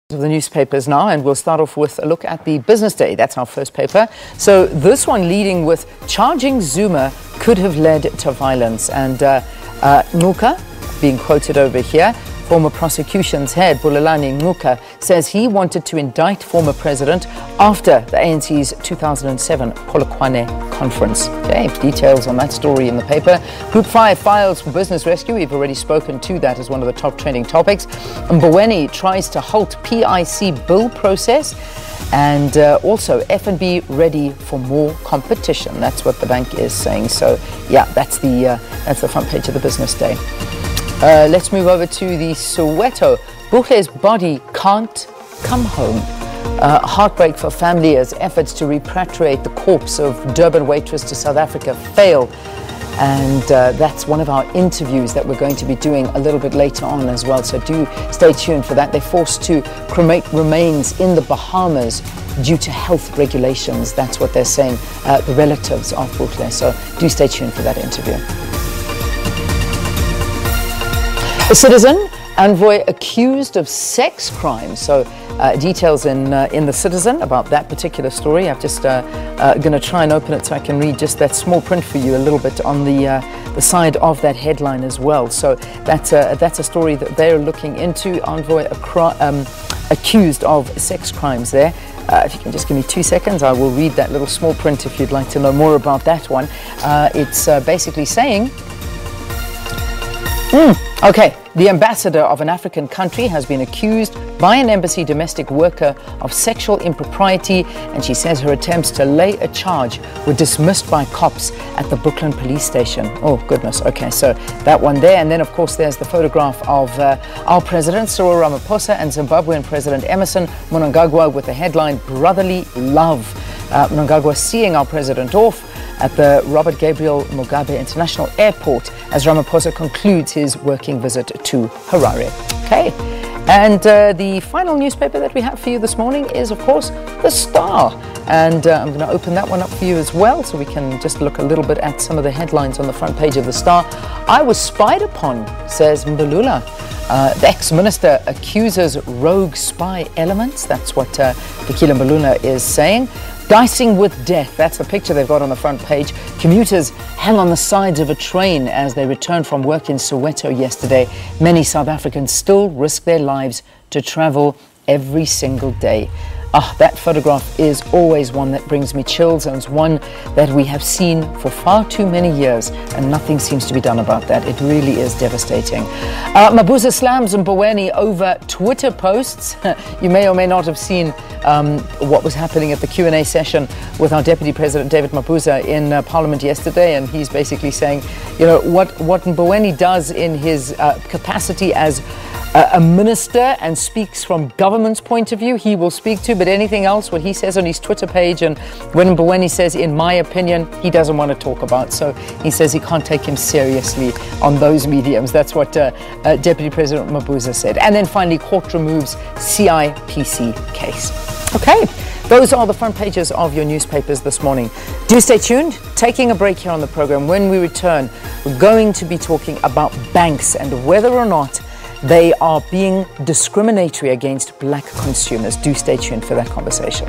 Of the newspapers now, and we'll start off with a look at the Business Day. That's our first paper. So this one leading with charging Zuma could have led to violence, and Nuka being quoted over here. Former prosecutions head Bulelani Nuka says he wanted to indict former president after the ANC's 2007 Polokwane conference. Okay, details on that story in the paper. Group 5 files for business rescue. We've already spoken to that as one of the top trending topics. Mboweni tries to halt PIC bill process. And also F&B ready for more competition. That's what the bank is saying. So yeah, that's the front page of the Business Day. Let's move over to the Soweto. Buche's body can't come home. Heartbreak for family as efforts to repatriate the corpse of Durban waitress to South Africa fail. And that's one of our interviews that we're going to be doing a little bit later on as well. So do stay tuned for that. They're forced to cremate remains in the Bahamas due to health regulations. That's what they're saying, the relatives of Buche. So do stay tuned for that interview. A citizen envoy accused of sex crimes. So details in the Citizen about that particular story. I'm just going to try and open it so I can read just that small print for you a little bit on the side of that headline as well. So that's a story that they're looking into. Envoy accused of sex crimes there. If you can just give me 2 seconds, I will read that little small print if you'd like to know more about that one. It's basically saying... Okay, the ambassador of an African country has been accused by an embassy domestic worker of sexual impropriety, and she says her attempts to lay a charge were dismissed by cops at the Brooklyn police station. Oh, goodness. Okay, so that one there. And then, of course, there's the photograph of our president, Cyril Ramaphosa, and Zimbabwean President Emmerson Mnangagwa with the headline, Brotherly Love. Mnangagwa seeing our president off at the Robert Gabriel Mugabe International Airport as Ramaphosa concludes his working visit to Harare. Okay, and the final newspaper that we have for you this morning is, of course, The Star. And I'm going to open that one up for you as well, so we can just look a little bit at some of the headlines on the front page of The Star. I was spied upon, says Mbalula. The ex-minister accuses rogue spy elements. That's what Fikile Mbalula is saying. Dicing with death, that's the picture they've got on the front page. Commuters hang on the sides of a train as they return from work in Soweto yesterday. Many South Africans still risk their lives to travel every single day. That photograph is always one that brings me chills, and it's one that we have seen for far too many years, and nothing seems to be done about that. It really is devastating. Mabuza slams Mboweni over Twitter posts. You may or may not have seen what was happening at the Q&A session with our Deputy President David Mabuza in Parliament yesterday, and he's basically saying, you know, what Mboweni does in his capacity as a minister and speaks from government's point of view, he will speak to, but anything else, what he says on his Twitter page, and when Mboweni says, in my opinion, he doesn't want to talk about. So he says he can't take him seriously on those mediums. That's what Deputy President Mabuza said. And then finally, court removes CIPC case. Okay, those are the front pages of your newspapers this morning. Do stay tuned. Taking a break here on the program. When we return, we're going to be talking about banks and whether or not they are being discriminatory against black consumers. Do stay tuned for that conversation.